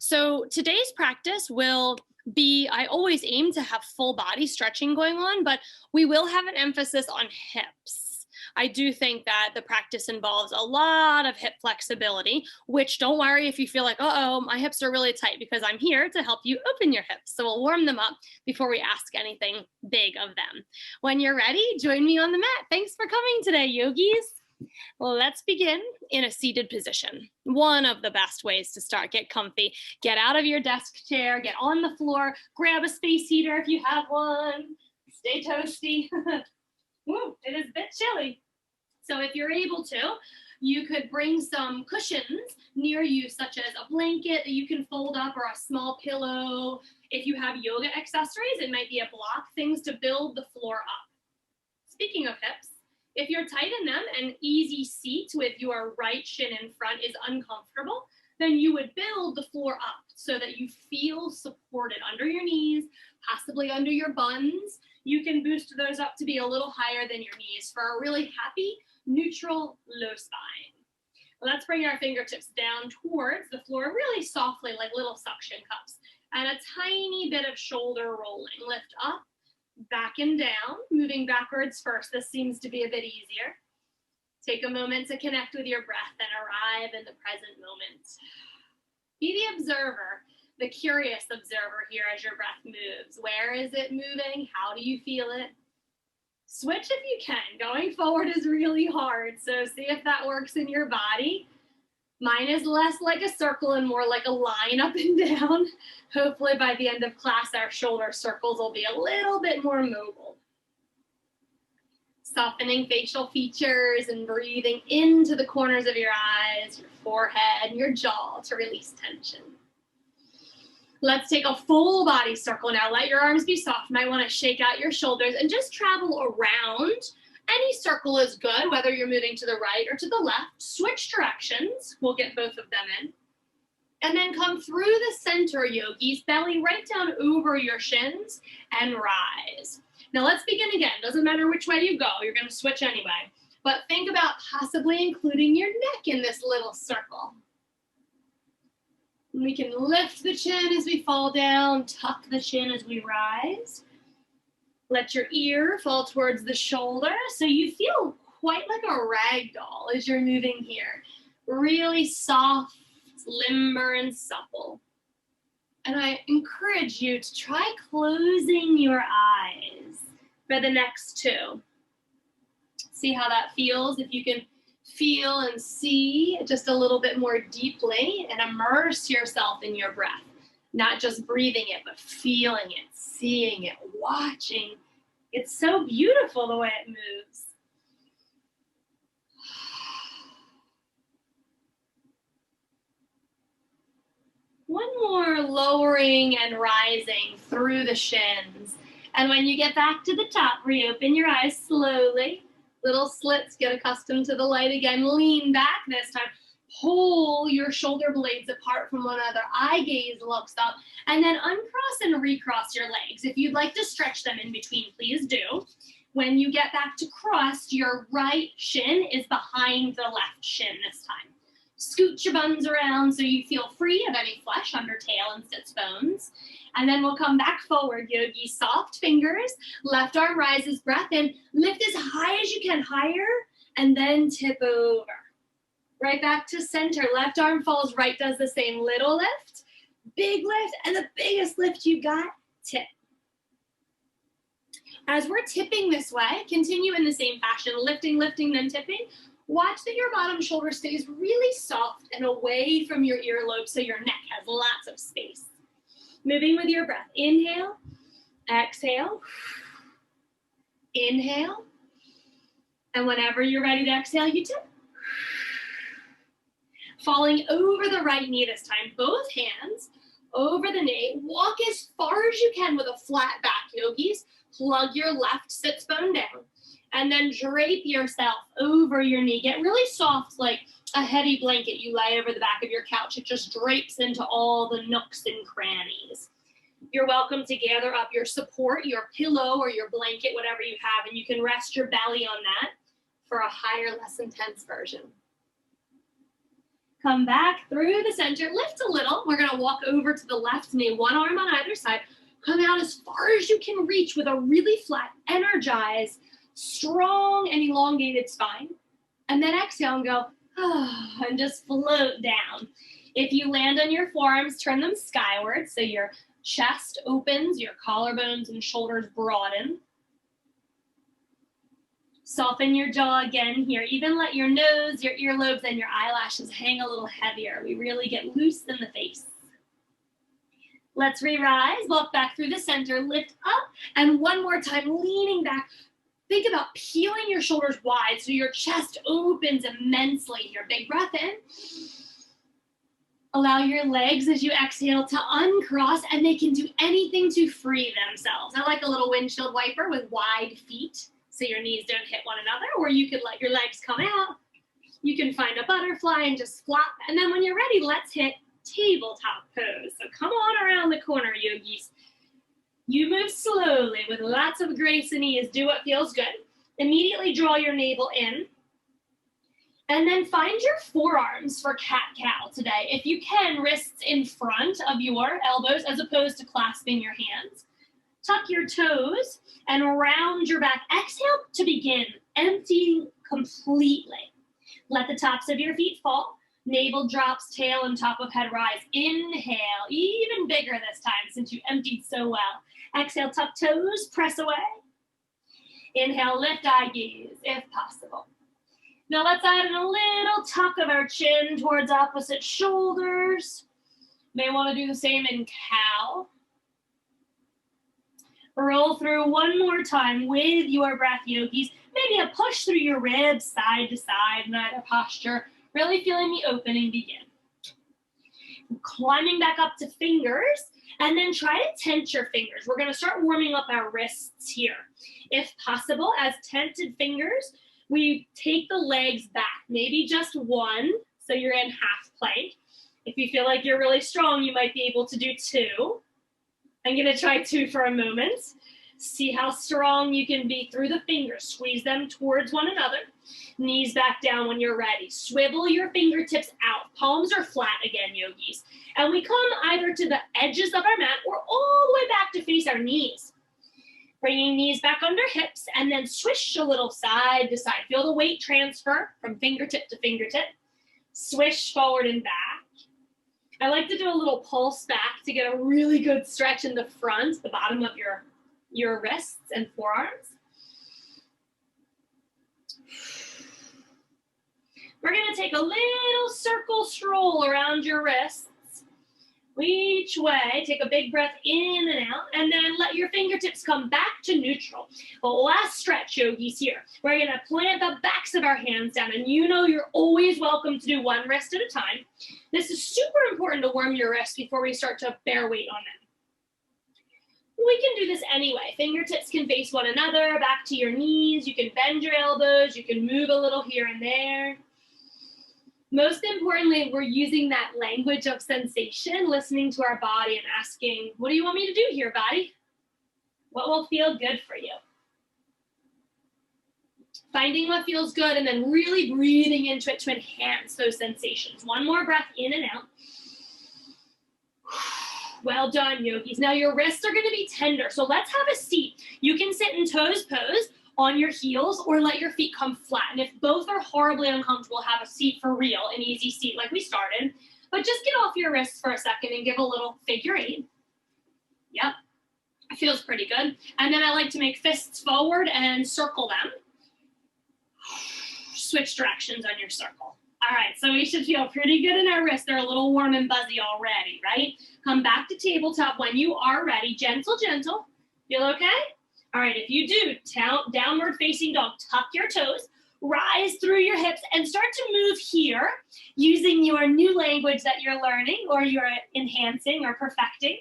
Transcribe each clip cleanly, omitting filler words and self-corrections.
So today's practice will be, I always aim to have full body stretching going on, but we will have an emphasis on hips. I do think that the practice involves a lot of hip flexibility, which don't worry if you feel like, uh-oh, my hips are really tight, because I'm here to help you open your hips. So we'll warm them up before we ask anything big of them. When you're ready, join me on the mat. Thanks for coming today, yogis. Let's begin in a seated position. One of the best ways to start. Get comfy. Get out of your desk chair. Get on the floor. Grab a space heater if you have one. Stay toasty. Woo, it is a bit chilly. So if you're able to, you could bring some cushions near you, such as a blanket that you can fold up or a small pillow. If you have yoga accessories, it might be a block, things to build the floor up. Speaking of hips, if you're tight in them, an easy seat with your right shin in front is uncomfortable, then you would build the floor up so that you feel supported under your knees, possibly under your buns. You can boost those up to be a little higher than your knees for a really happy, neutral, low spine. Let's bring our fingertips down towards the floor really softly, like little suction cups, and a tiny bit of shoulder rolling. Lift up, back and down, moving backwards first. This seems to be a bit easier. Take a moment to connect with your breath and arrive in the present moment. Be the observer, the curious observer here as your breath moves. Where is it moving? How do you feel it? Switch if you can. Going forward is really hard, so see if that works in your body. Mine is less like a circle and more like a line up and down. Hopefully by the end of class, our shoulder circles will be a little bit more mobile. Softening facial features and breathing into the corners of your eyes, your forehead, and your jaw to release tension. Let's take a full body circle now. Let your arms be soft. You might want to shake out your shoulders and just travel around. Any circle is good, whether you're moving to the right or to the left. Switch directions. We'll get both of them in. And then come through the center, yogis. Belly right down over your shins and rise. Now let's begin again. Doesn't matter which way you go. You're going to switch anyway. But think about possibly including your neck in this little circle. We can lift the chin as we fall down, tuck the chin as we rise. Let your ear fall towards the shoulder so you feel quite like a rag doll as you're moving here. Really soft, limber, and supple. And I encourage you to try closing your eyes for the next two. See how that feels. If you can feel and see just a little bit more deeply and immerse yourself in your breath. Not just breathing it, but feeling it, seeing it, watching. It's so beautiful the way it moves. One more lowering and rising through the shins. And when you get back to the top, reopen your eyes slowly. Little slits, get accustomed to the light again. Lean back this time. Pull your shoulder blades apart from one another. Eye gaze looks up. And then uncross and recross your legs. If you'd like to stretch them in between, please do. When you get back to crossed, your right shin is behind the left shin this time. Scoot your buns around so you feel free of any flesh under tail and sits bones. And then we'll come back forward, yogi. Soft fingers, left arm rises, breath in. Lift as high as you can, higher, and then tip over. Right back to center. Left arm falls, right does the same. Little lift, big lift, and the biggest lift you got, tip. As we're tipping this way, continue in the same fashion, lifting, lifting, then tipping. Watch that your bottom shoulder stays really soft and away from your earlobe so your neck has lots of space. Moving with your breath. Inhale, exhale, inhale, and whenever you're ready to exhale, you tip. Falling over the right knee this time, both hands over the knee. Walk as far as you can with a flat back, yogis. Plug your left sits bone down. And then drape yourself over your knee. Get really soft, like a heavy blanket you lay over the back of your couch. It just drapes into all the nooks and crannies. You're welcome to gather up your support, your pillow or your blanket, whatever you have, and you can rest your belly on that for a higher, less intense version. Come back through the center, lift a little. We're gonna walk over to the left knee, one arm on either side. Come out as far as you can reach with a really flat, energized, strong and elongated spine. And then exhale and go, and just float down. If you land on your forearms, turn them skyward so your chest opens, your collarbones and shoulders broaden. Soften your jaw again here. Even let your nose, your earlobes, and your eyelashes hang a little heavier. We really get loose in the face. Let's re-rise, walk back through the center, lift up, and one more time, leaning back. Think about peeling your shoulders wide so your chest opens immensely here. Big breath in. Allow your legs as you exhale to uncross, and they can do anything to free themselves. I like a little windshield wiper with wide feet so your knees don't hit one another, or you could let your legs come out. You can find a butterfly and just flop. And then when you're ready, let's hit tabletop pose. So come on around the corner, yogis. You move slowly with lots of grace and ease. Do what feels good. Immediately draw your navel in. And then find your forearms for cat-cow today. If you can, wrists in front of your elbows as opposed to clasping your hands. Tuck your toes and round your back. Exhale to begin, emptying completely. Let the tops of your feet fall. Navel drops, tail and top of head rise. Inhale, even bigger this time since you emptied so well. Exhale, tuck toes, press away. Inhale, lift eye gaze if possible. Now let's add in a little tuck of our chin towards opposite shoulders. May want to do the same in cow. Roll through one more time with your breath, yogis. Maybe a push through your ribs, side to side in either posture. Really feeling the opening begin. Climbing back up to fingers, and then try to tense your fingers. We're going to start warming up our wrists here. If possible, as tented fingers, we take the legs back, maybe just one, so you're in half plank. If you feel like you're really strong, you might be able to do two. I'm going to try two for a moment. See how strong you can be through the fingers. Squeeze them towards one another. Knees back down when you're ready. Swivel your fingertips out. Palms are flat again, yogis. And we come either to the edges of our mat or all the way back to face our knees. Bringing knees back under hips and then swish a little side to side. Feel the weight transfer from fingertip to fingertip. Swish forward and back. I like to do a little pulse back to get a really good stretch in the front, the bottom of your wrists and forearms. We're going to take a little circle stroll around your wrists. Each way, take a big breath in and out, and then let your fingertips come back to neutral. The last stretch, yogis, here. We're going to plant the backs of our hands down, and you know you're always welcome to do one wrist at a time. This is super important to warm your wrists before we start to bear weight on them. We can do this anyway. Fingertips can face one another, back to your knees. You can bend your elbows. You can move a little here and there. Most importantly, we're using that language of sensation, listening to our body and asking, what do you want me to do here, body? What will feel good for you? Finding what feels good and then really breathing into it to enhance those sensations. One more breath in and out. Well done, yogis. Now your wrists are going to be tender, so let's have a seat. You can sit in toes pose on your heels or let your feet come flat. And if both are horribly uncomfortable, have a seat for real, an easy seat like we started. But just get off your wrists for a second and give a little figure eight. Yep, it feels pretty good. And then I like to make fists forward and circle them. Switch directions on your circle. All right, so we should feel pretty good in our wrists. They're a little warm and buzzy already, right? Come back to tabletop when you are ready. Gentle, gentle. Feel okay? All right, if you do, downward facing dog, tuck your toes, rise through your hips, and start to move here using your new language that you're learning or you're enhancing or perfecting.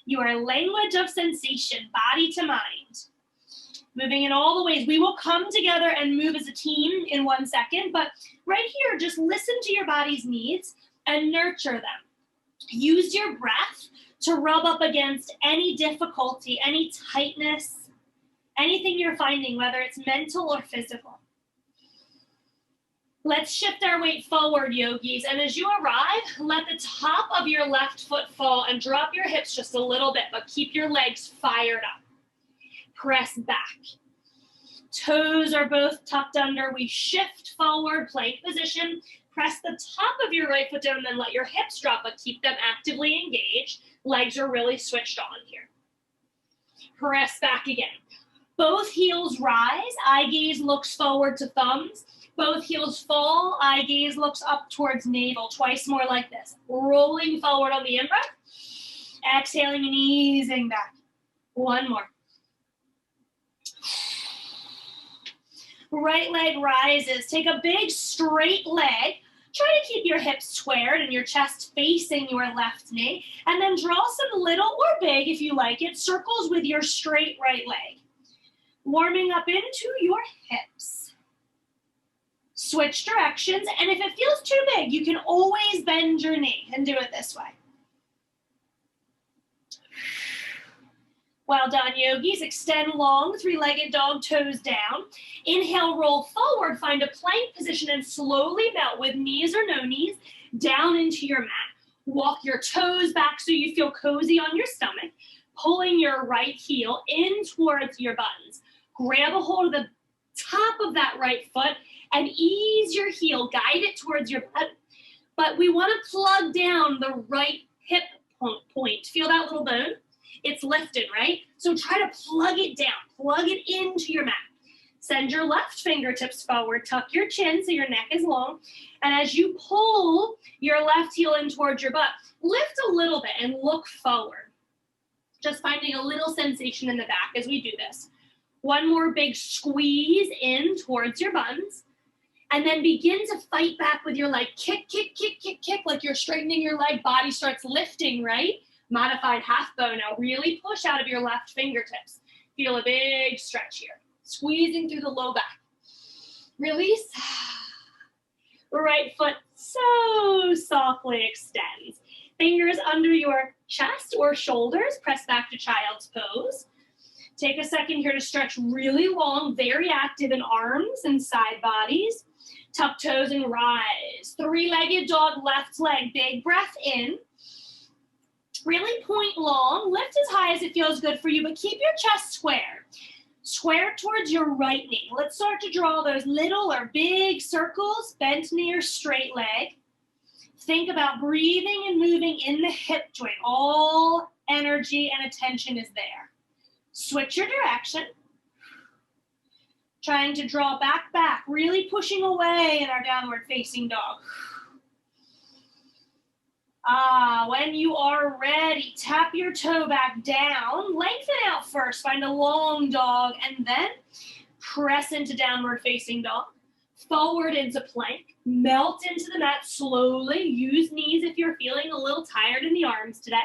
Your language of sensation, body to mind. Moving in all the ways. We will come together and move as a team in 1 second, but right here, just listen to your body's needs and nurture them. Use your breath to rub up against any difficulty, any tightness, anything you're finding, whether it's mental or physical. Let's shift our weight forward, yogis. And as you arrive, let the top of your left foot fall and drop your hips just a little bit, but keep your legs fired up. Press back. Toes are both tucked under. We shift forward, plank position. Press the top of your right foot down and then let your hips drop, but keep them actively engaged. Legs are really switched on here. Press back again. Both heels rise. Eye gaze looks forward to thumbs. Both heels fall. Eye gaze looks up towards navel. Twice more like this. Rolling forward on the in-breath. Exhaling and easing back. One more. Right leg rises. Take a big straight leg. Try to keep your hips squared and your chest facing your left knee. And then draw some little or big, if you like it, circles with your straight right leg. Warming up into your hips. Switch directions. And if it feels too big, you can always bend your knee and do it this way. Well done, yogis. Extend long, three-legged dog, toes down. Inhale, roll forward, find a plank position, and slowly melt with knees or no knees down into your mat. Walk your toes back so you feel cozy on your stomach, pulling your right heel in towards your buttons. Grab a hold of the top of that right foot and ease your heel, guide it towards your butt. But we want to plug down the right hip point. Feel that little bone? It's lifted, right? So try to plug it down, plug it into your mat. Send your left fingertips forward, tuck your chin so your neck is long. And as you pull your left heel in towards your butt, lift a little bit and look forward. Just finding a little sensation in the back as we do this. One more big squeeze in towards your buns. And then begin to fight back with your leg. Kick, kick, kick, kick, kick, like you're straightening your leg. Body starts lifting, right? Modified half bow. Now really push out of your left fingertips. Feel a big stretch here. Squeezing through the low back. Release. Right foot so softly extends. Fingers under your chest or shoulders. Press back to child's pose. Take a second here to stretch really long, very active in arms and side bodies. Tuck toes and rise. Three-legged dog, left leg. Big breath in. Really point long, lift as high as it feels good for you, but keep your chest square. Square towards your right knee. Let's start to draw those little or big circles, bent knee or straight leg. Think about breathing and moving in the hip joint. All energy and attention is there. Switch your direction. Trying to draw back, really pushing away in our downward facing dog. When you are ready, tap your toe back down, lengthen out first, find a long dog, and then press into downward facing dog, forward into plank, melt into the mat slowly, use knees if you're feeling a little tired in the arms today,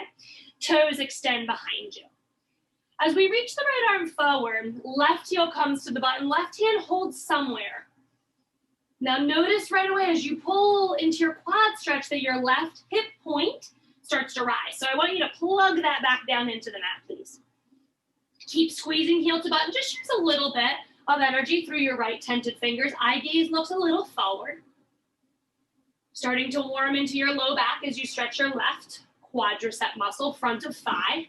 toes extend behind you. As we reach the right arm forward, left heel comes to the button, left hand holds somewhere. Now notice right away as you pull into your quad stretch that your left hip point starts to rise. So I want you to plug that back down into the mat, please. Keep squeezing heel to button. Just use a little bit of energy through your right tented fingers. Eye gaze looks a little forward. Starting to warm into your low back as you stretch your left quadricep muscle, front of thigh.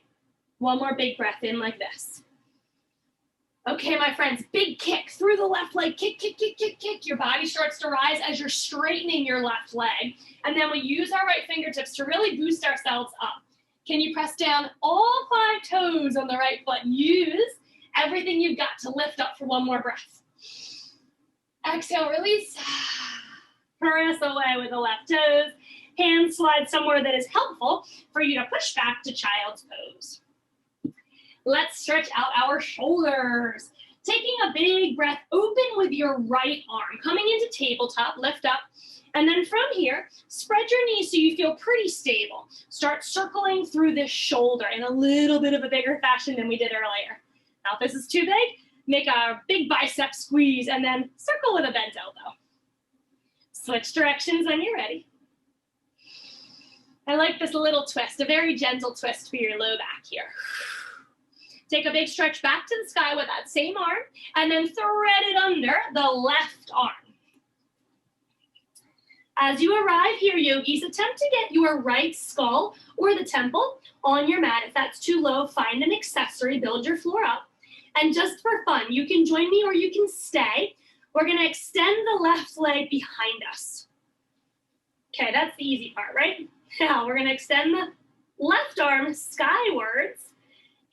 One more big breath in like this. Okay, my friends, big kick through the left leg. Kick, kick, kick, kick, kick. Your body starts to rise as you're straightening your left leg. And then we use our right fingertips to really boost ourselves up. Can you press down all 5 toes on the right foot? Use everything you've got to lift up for one more breath. Exhale, release. Press away with the left toes. Hands slide somewhere that is helpful for you to push back to child's pose. Let's stretch out our shoulders. Taking a big breath, open with your right arm. Coming into tabletop, lift up. And then from here, spread your knees so you feel pretty stable. Start circling through this shoulder in a little bit of a bigger fashion than we did earlier. Now, if this is too big, make a big bicep squeeze and then circle with a bent elbow. Switch directions when you're ready. I like this little twist, a very gentle twist for your low back here. Take a big stretch back to the sky with that same arm, and then thread it under the left arm. As you arrive here, yogis, attempt to get your right skull or the temple on your mat. If that's too low, find an accessory, build your floor up. And just for fun, you can join me or you can stay. We're gonna extend the left leg behind us. Okay, that's the easy part, right? Now we're gonna extend the left arm skywards.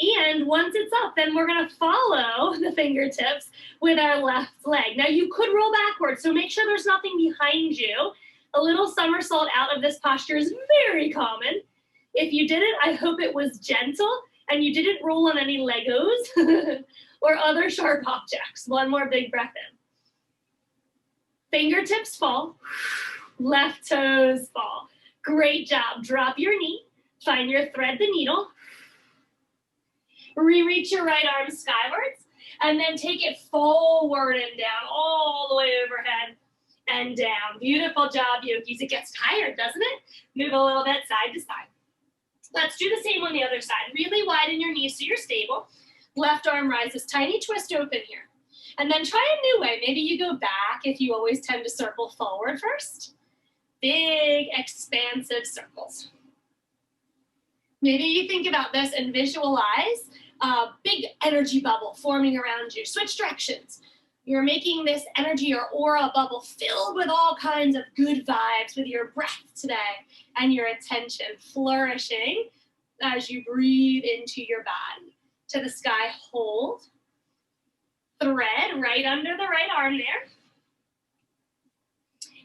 And once it's up, then we're gonna follow the fingertips with our left leg. Now you could roll backwards, so make sure there's nothing behind you. A little somersault out of this posture is very common. If you did it, I hope it was gentle and you didn't roll on any Legos or other sharp objects. One more big breath in. Fingertips fall, left toes fall. Great job. Drop your knee, find your thread the needle. Re-reach your right arm skywards, and then take it forward and down, all the way overhead and down. Beautiful job, yogis. It gets tired, doesn't it? Move a little bit side to side. Let's do the same on the other side. Really widen your knees so you're stable. Left arm rises, tiny twist open here. And then try a new way. Maybe you go back if you always tend to circle forward first. Big, expansive circles. Maybe you think about this and visualize a big energy bubble forming around you. Switch directions. You're making this energy or aura bubble filled with all kinds of good vibes with your breath today and your attention flourishing as you breathe into your body. To the sky, hold. Thread right under the right arm there.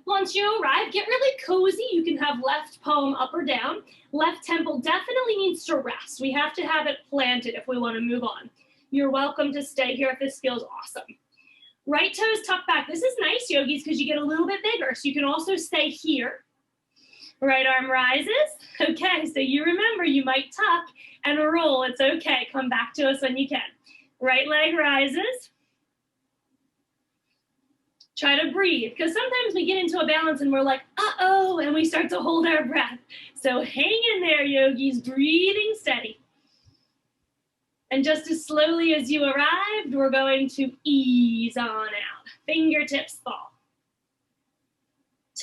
Once you arrive, get really cozy. You can have left palm up or down. Left temple definitely needs to rest. We have to have it planted if we want to move on. You're welcome to stay here if this feels awesome. Right toes tucked back. This is nice, yogis, because you get a little bit bigger. So you can also stay here. Right arm rises. Okay, so you remember you might tuck and roll. It's okay. Come back to us when you can. Right leg rises. Try to breathe, because sometimes we get into a balance and we're like, uh-oh, and we start to hold our breath. So hang in there, yogis, breathing steady. And just as slowly as you arrived, we're going to ease on out. Fingertips fall.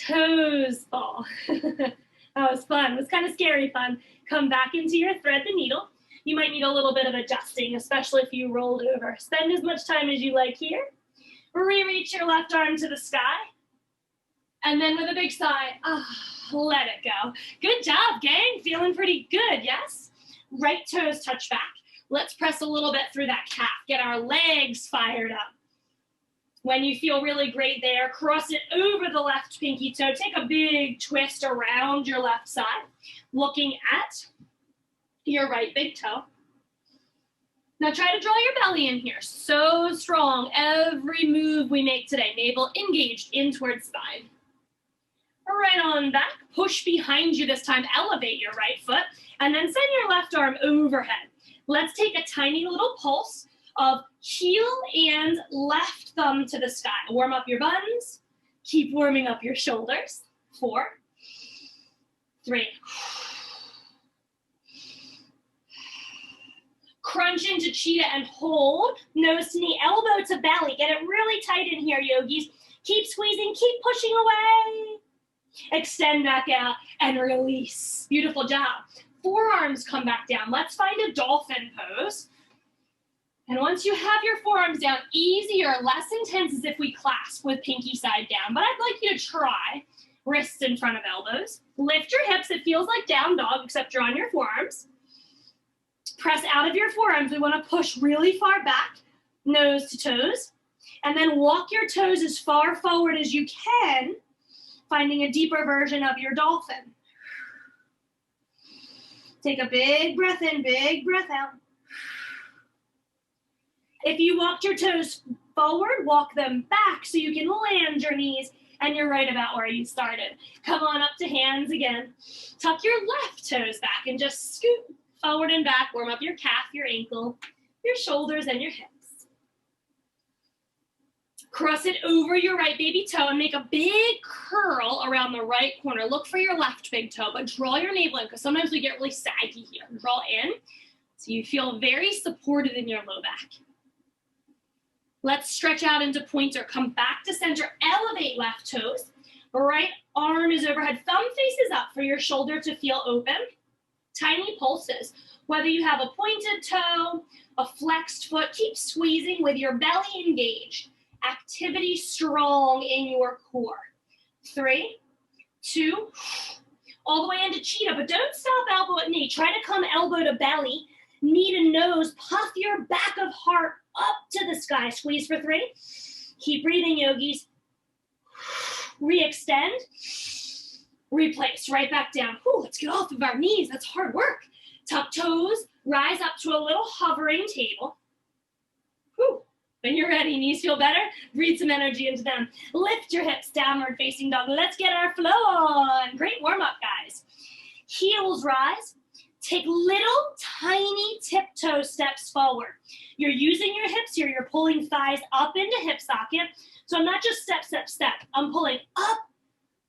Toes fall. That was fun. It was kind of scary fun. Come back into your thread the needle. You might need a little bit of adjusting, especially if you rolled over. Spend as much time as you like here. Re-reach your left arm to the sky. And then with a big sigh, let it go. Good job, gang. Feeling pretty good, yes? Right toes touch back. Let's press a little bit through that calf. Get our legs fired up. When you feel really great there, cross it over the left pinky toe. Take a big twist around your left side, looking at your right big toe. Now try to draw your belly in here. So strong. Every move we make today. Navel engaged in towards spine. Right on back. Push behind you this time. Elevate your right foot. And then send your left arm overhead. Let's take a tiny little pulse of heel and left thumb to the sky. Warm up your buns. Keep warming up your shoulders. 4, 3. Crunch into cheetah and hold. Nose to knee, elbow to belly. Get it really tight in here, yogis. Keep squeezing, keep pushing away. Extend back out and release. Beautiful job. Forearms come back down. Let's find a dolphin pose. And once you have your forearms down, easier, less intense as if we clasp with pinky side down. But I'd like you to try wrists in front of elbows. Lift your hips. It feels like down dog, except you're on your forearms. Press out of your forearms. We want to push really far back, nose to toes. And then walk your toes as far forward as you can, finding a deeper version of your dolphin. Take a big breath in, big breath out. If you walked your toes forward, walk them back so you can land your knees, and you're right about where you started. Come on up to hands again. Tuck your left toes back and just scoot forward and back. Warm up your calf, your ankle, your shoulders, and your hips. Cross it over your right baby toe and make a big curl around the right corner. Look for your left big toe, but draw your navel in, because sometimes we get really saggy here. Draw in so you feel very supported in your low back. Let's stretch out into pointer. Come back to center. Elevate left toes. Right arm is overhead, thumb faces up for your shoulder to feel open. Tiny pulses. Whether you have a pointed toe, a flexed foot, keep squeezing with your belly engaged. Activity strong in your core. 3, 2, all the way into cheetah, but don't stop elbow at knee. Try to come elbow to belly, knee to nose, puff your back of heart up to the sky. Squeeze for 3. Keep breathing, yogis. Re-extend. Replace, right back down. Whew, let's get off of our knees. That's hard work. Tuck toes, rise up to a little hovering table. Whew. When you're ready, knees feel better, breathe some energy into them. Lift your hips, downward facing dog. Let's get our flow on. Great warm up, guys. Heels rise. Take little tiny tiptoe steps forward. You're using your hips here. You're pulling thighs up into hip socket. So I'm not just step, step, step. I'm pulling up,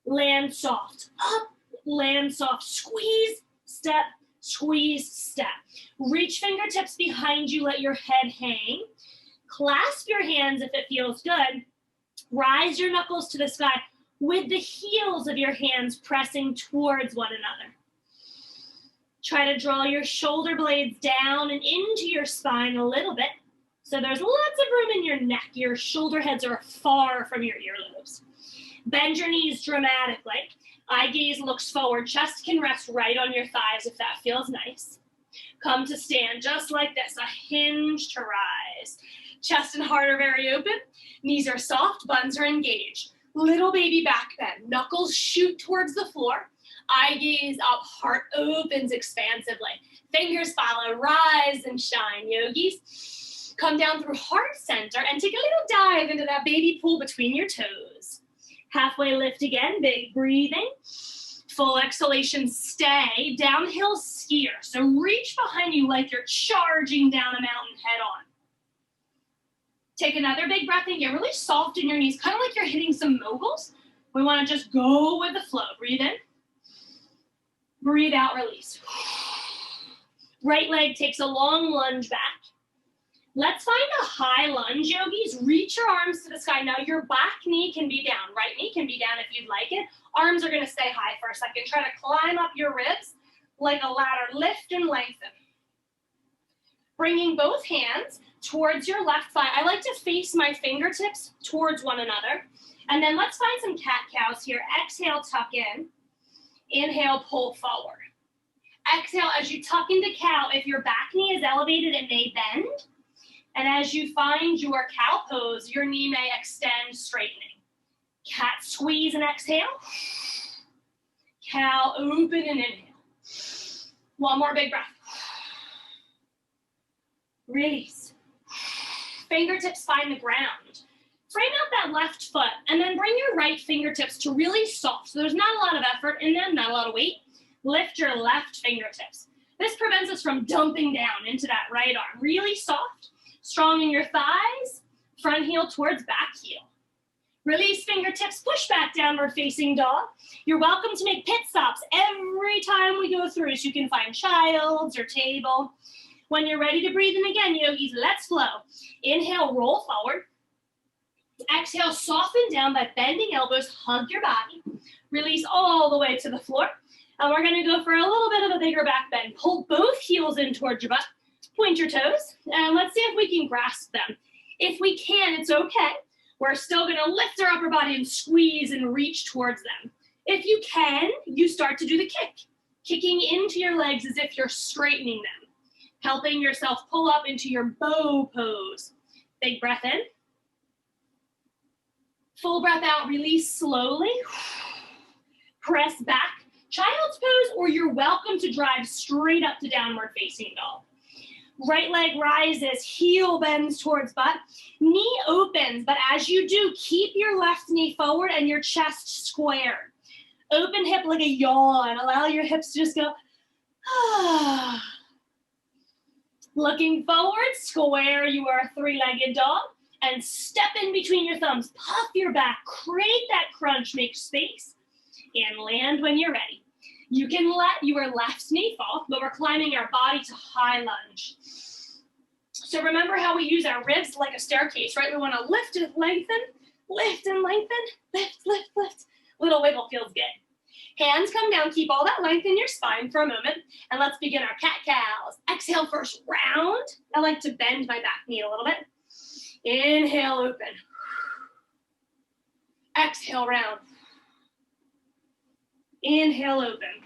land soft, up, land soft, squeeze, step, squeeze, step. Reach fingertips behind you, let your head hang. Clasp your hands if it feels good. Rise your knuckles to the sky with the heels of your hands pressing towards one another. Try to draw your shoulder blades down and into your spine a little bit. So there's lots of room in your neck. Your shoulder heads are far from your earlobes. Bend your knees dramatically. Eye gaze looks forward. Chest can rest right on your thighs if that feels nice. Come to stand just like this, a hinge to rise. Chest and heart are very open. Knees are soft, buns are engaged. Little baby back bend. Knuckles shoot towards the floor. Eye gaze up, heart opens expansively. Fingers follow, rise and shine, yogis. Come down through heart center and take a little dive into that baby pool between your toes. Halfway lift again, big breathing. Full exhalation, stay. Downhill skier. So reach behind you like you're charging down a mountain head on. Take another big breath in. Get really soft in your knees, kind of like you're hitting some moguls. We want to just go with the flow. Breathe in. Breathe out, release. Right leg takes a long lunge back. Let's find a high lunge, yogis. Reach your arms to the sky. Now your back knee can be down. Right knee can be down if you'd like it. Arms are going to stay high for a second. Try to climb up your ribs like a ladder. Lift and lengthen. Bringing both hands towards your left thigh. I like to face my fingertips towards one another. And then let's find some cat-cows here. Exhale, tuck in. Inhale, pull forward. Exhale, as you tuck into cow, if your back knee is elevated, it may bend. And as you find your cow pose, your knee may extend, straightening. Cat squeeze and exhale. Cow open and inhale. One more big breath. Release. Fingertips find the ground. Frame out that left foot and then bring your right fingertips to really soft. So there's not a lot of effort in them, not a lot of weight. Lift your left fingertips. This prevents us from dumping down into that right arm. Really soft, strong in your thighs, front heel towards back heel. Release fingertips, push back downward facing dog. You're welcome to make pit stops every time we go through, so you can find child's or table. When you're ready to breathe in again, yogis, let's flow. Inhale, roll forward. Exhale, soften down by bending elbows, hug your body. Release all the way to the floor. And we're gonna go for a little bit of a bigger back bend. Pull both heels in towards your butt. Point your toes, and let's see if we can grasp them. If we can, it's okay. We're still gonna lift our upper body and squeeze and reach towards them. If you can, you start to do the kick. Kicking into your legs as if you're straightening them. Helping yourself pull up into your bow pose. Big breath in. Full breath out, release slowly. Press back. Child's pose, or you're welcome to drive straight up to downward facing dog. Right leg rises, heel bends towards butt. Knee opens, but as you do, keep your left knee forward and your chest squared. Open hip like a yawn. Allow your hips to just go, ah. Looking forward, square your three-legged dog. And step in between your thumbs. Puff your back. Create that crunch. Make space. And land when you're ready. You can let your left knee fall, but we're climbing our body to high lunge. So remember how we use our ribs like a staircase, right? We want to lift and lengthen, lift and lengthen, lift, lift, lift, Little wiggle feels good. Hands come down, keep all that length in your spine for a moment, and let's begin our cat-cows. Exhale first, round. I like to bend my back knee a little bit. Inhale, open. Exhale, round. Inhale, open.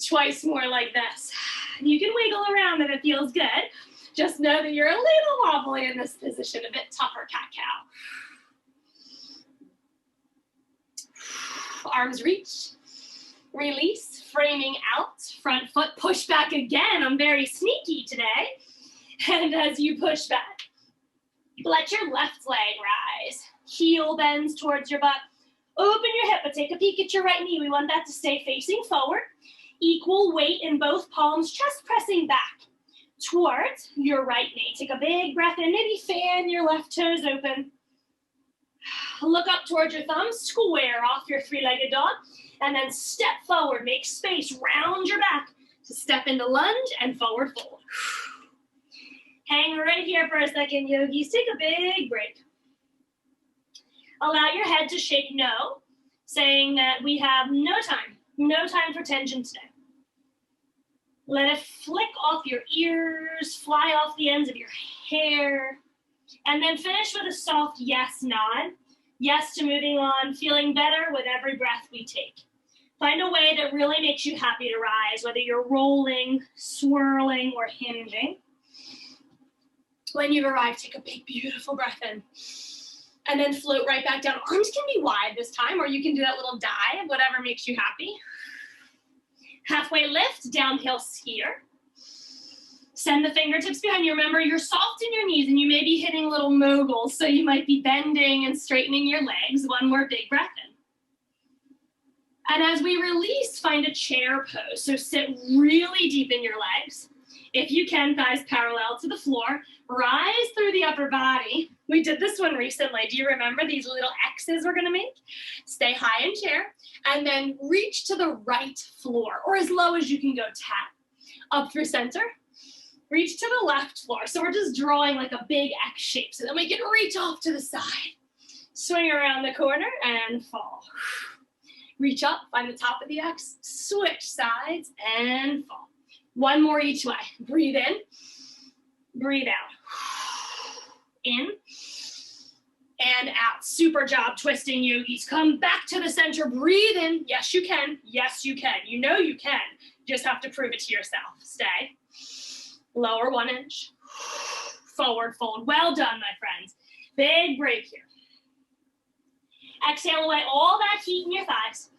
Twice more like this. You can wiggle around if it feels good. Just know that you're a little wobbly in this position, a bit tougher cat-cow. Arms reach, release, framing out, front foot push back again. I'm very sneaky today. And as you push back, let your left leg rise. Heel bends towards your butt. Open your hip, but take a peek at your right knee. We want that to stay facing forward. Equal weight in both palms, chest pressing back towards your right knee. Take a big breath in, maybe fan your left toes open. Look up towards your thumbs, square off your three-legged dog, and then step forward, make space, round your back to step into lunge and forward fold. Hang right here for a second, yogis. Take a big break. Allow your head to shake no, saying that we have no time for tension today. Let it flick off your ears, fly off the ends of your hair, and then finish with a soft yes nod. Yes to moving on, feeling better with every breath we take. Find a way that really makes you happy to rise, whether you're rolling, swirling, or hinging. When you've arrived, take a big, beautiful breath in. And then float right back down. Arms can be wide this time, or you can do that little dive, whatever makes you happy. Halfway lift, downhill skier. Send the fingertips behind you. Remember, you're soft in your knees and you may be hitting little moguls, so you might be bending and straightening your legs. One more big breath in. And as we release, find a chair pose. So sit really deep in your legs. If you can, thighs parallel to the floor. Rise through the upper body. We did this one recently. Do you remember these little X's we're gonna make? Stay high in chair and then reach to the right floor or as low as you can go, tap. Up through center. Reach to the left floor. So we're just drawing like a big X shape so then we can reach off to the side. Swing around the corner and fall. Reach up, find the top of the X, switch sides and fall. One more each way. Breathe in, breathe out. In and out. Super job twisting, yogis. Come back to the center, breathe in. Yes, you can. Yes, you can. You know you can. You just have to prove it to yourself. Stay. Lower 1 inch. Forward fold. Well done, my friends. Big break here. Exhale away all that heat in your thighs.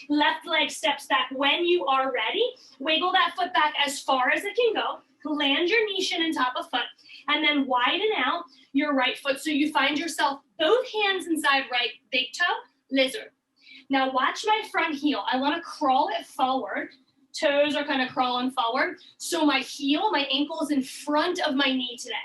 Left leg steps back when you are ready. Wiggle that foot back as far as it can go. Land your knee shin in top of foot. And then widen out your right foot so you find yourself both hands inside right big toe, lizard. Now watch my front heel. I want to crawl it forward. Toes are kind of crawling forward. So my heel, my ankle is in front of my knee today.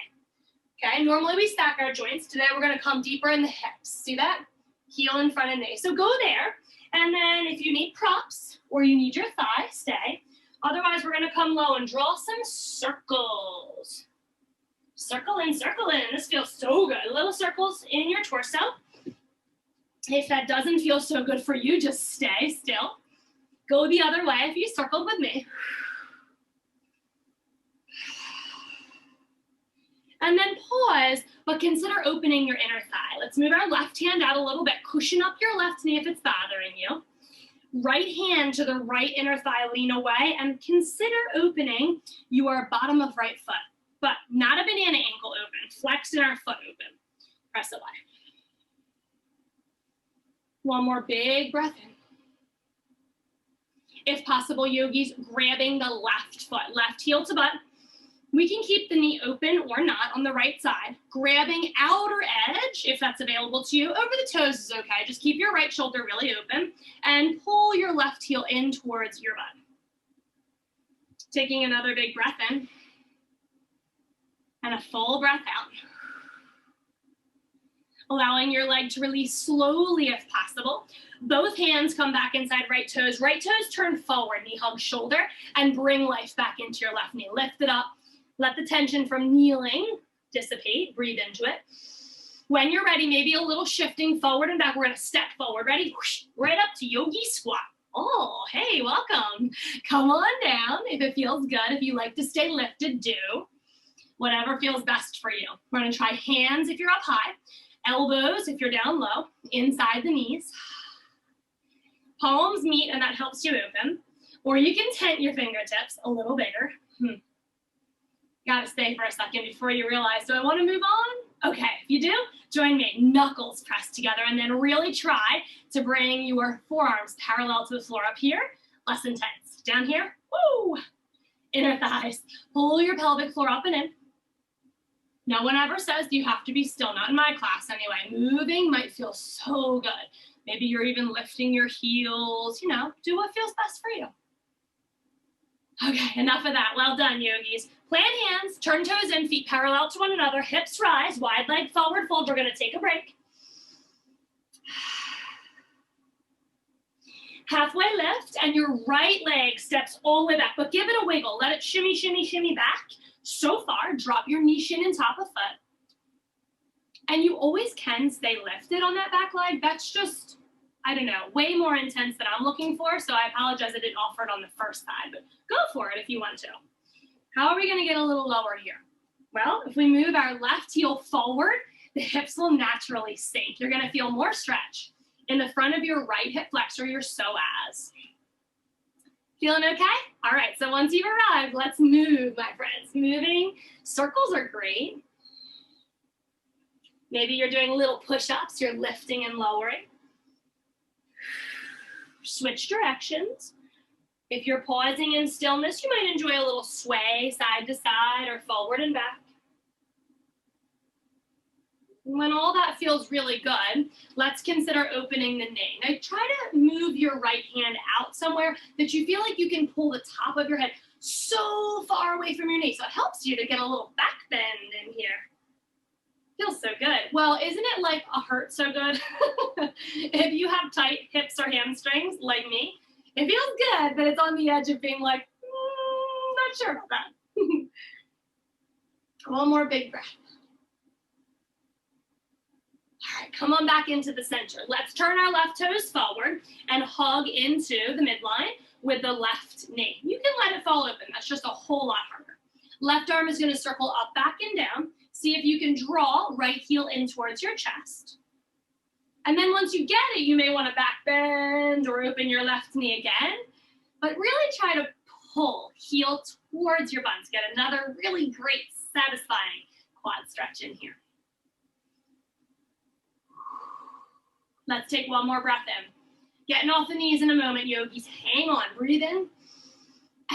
Okay, normally we stack our joints. Today we're going to come deeper in the hips. See that? Heel in front of knee. So go there. And then if you need props or you need your thigh, stay. Otherwise, we're going to come low and draw some circles. Circle in, circle in. This feels so good. Little circles in your torso. If that doesn't feel so good for you, just stay still. Go the other way if you circled with me. And then pause, but consider opening your inner thigh. Let's move our left hand out a little bit. Cushion up your left knee if it's bothering you. Right hand to the right inner thigh, lean away, and consider opening your bottom of right foot. But not a banana ankle open. Flexing our foot open. Press away. One more big breath in. If possible, yogis, grabbing the left foot, left heel to butt. We can keep the knee open or not on the right side. Grabbing outer edge, if that's available to you. Over the toes is okay. Just keep your right shoulder really open and pull your left heel in towards your butt. Taking another big breath in and a full breath out. Allowing your leg to release slowly if possible. Both hands come back inside right toes. Right toes turn forward, knee hug shoulder, and bring life back into your left knee. Lift it up. Let the tension from kneeling dissipate. Breathe into it. When you're ready, maybe a little shifting forward and back. We're gonna step forward. Ready? Whoosh, right up to yogi squat. Oh, hey, welcome. Come on down if it feels good. If you like to stay lifted, do. Whatever feels best for you. We're gonna try hands if you're up high, elbows if you're down low, inside the knees. Palms meet and that helps you open. Or you can tent your fingertips a little bigger. Gotta stay for a second before you realize, do I wanna move on? Okay, if you do, join me. Knuckles pressed together and then really try to bring your forearms parallel to the floor. Up here, less intense. Down here, woo! Inner thighs. Pull your pelvic floor up and in. No one ever says you have to be still, not in my class anyway. Moving might feel so good. Maybe you're even lifting your heels, you know, do what feels best for you. Okay, enough of that. Well done, yogis. Plant hands, turn toes in, feet parallel to one another, hips rise, wide leg forward fold. We're gonna take a break. Halfway lift, and your right leg steps all the way back, but give it a wiggle. Let it shimmy, shimmy, shimmy back. So far, drop your knee shin and top of foot. And you always can stay lifted on that back leg. That's just, I don't know, way more intense than I'm looking for, so I apologize I didn't offer it on the first side, but go for it if you want to. How are we gonna get a little lower here? Well, if we move our left heel forward, the hips will naturally sink. You're gonna feel more stretch in the front of your right hip flexor, your psoas. Feeling okay? All right, so once you've arrived, let's move, my friends. Moving, circles are great. Maybe you're doing little push-ups, you're lifting and lowering. Switch directions. If you're pausing in stillness, you might enjoy a little sway side to side or forward and back. When all that feels really good, let's consider opening the knee. Now try to move your right hand out somewhere that you feel like you can pull the top of your head so far away from your knee. So it helps you to get a little back bend in here. Feels so good. Well, isn't it like a hurt so good? If you have tight hips or hamstrings like me, it feels good, but it's on the edge of being like, not sure about that. One more big breath. All right, come on back into the center. Let's turn our left toes forward and hug into the midline with the left knee. You can let it fall open. That's just a whole lot harder. Left arm is going to circle up, back, and down. See if you can draw right heel in towards your chest. And then once you get it, you may want to back bend or open your left knee again. But really try to pull heel towards your buns. Get another really great, satisfying quad stretch in here. Let's take one more breath in. Getting off the knees in a moment, yogis. Hang on, breathe in.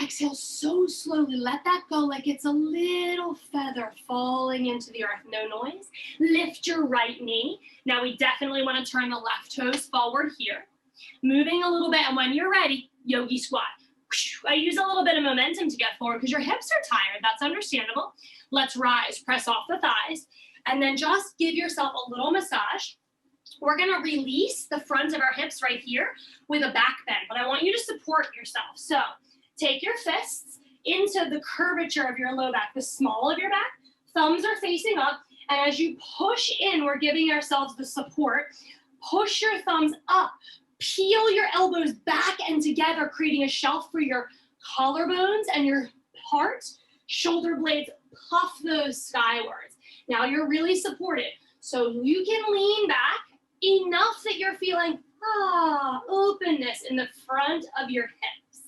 Exhale so slowly. Let that go like it's a little feather falling into the earth. No noise. Lift your right knee. Now we definitely want to turn the left toes forward here. Moving a little bit, and when you're ready, yogi squat. I use a little bit of momentum to get forward because your hips are tired. That's understandable. Let's rise. Press off the thighs. And then just give yourself a little massage. We're going to release the front of our hips right here with a back bend, but I want you to support yourself. So take your fists into the curvature of your low back, the small of your back. Thumbs are facing up, and as you push in, we're giving ourselves the support. Push your thumbs up. Peel your elbows back and together, creating a shelf for your collarbones and your heart. Shoulder blades, puff those skywards. Now you're really supported. So you can lean back enough that you're feeling openness in the front of your hips.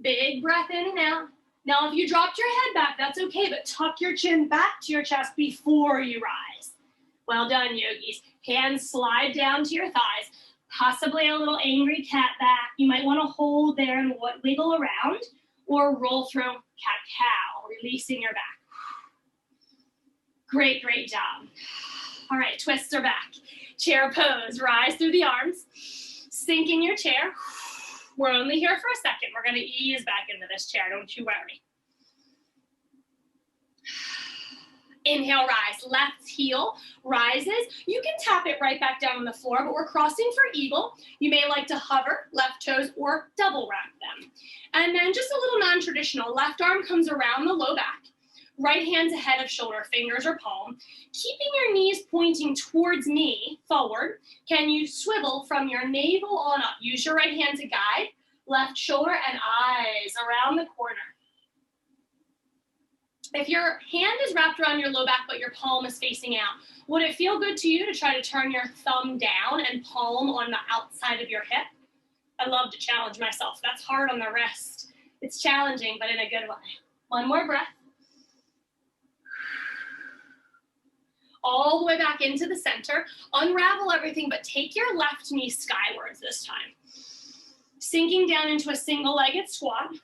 Big breath in and out. Now, if you dropped your head back, that's okay, but tuck your chin back to your chest before you rise. Well done, yogis. Hands slide down to your thighs, possibly a little angry cat back. You might want to hold there and wiggle around, or roll through cat-cow, releasing your back. Great, great job. All right, twists are back. Chair pose, rise through the arms. Sink in your chair. We're only here for a second. We're gonna ease back into this chair, don't you worry. Inhale, rise. Left heel rises. You can tap it right back down on the floor, but we're crossing for eagle. You may like to hover left toes or double wrap them. And then just a little non-traditional. Left arm comes around the low back. Right hand's ahead of shoulder, fingers or palm. Keeping your knees pointing towards me, forward, can you swivel from your navel on up? Use your right hand to guide, left shoulder and eyes around the corner. If your hand is wrapped around your low back but your palm is facing out, would it feel good to you to try to turn your thumb down and palm on the outside of your hip? I love to challenge myself. That's hard on the wrist. It's challenging, but in a good way. One more breath. All the way back into the center. Unravel everything, but take your left knee skywards this time. Sinking down into a single-legged squat.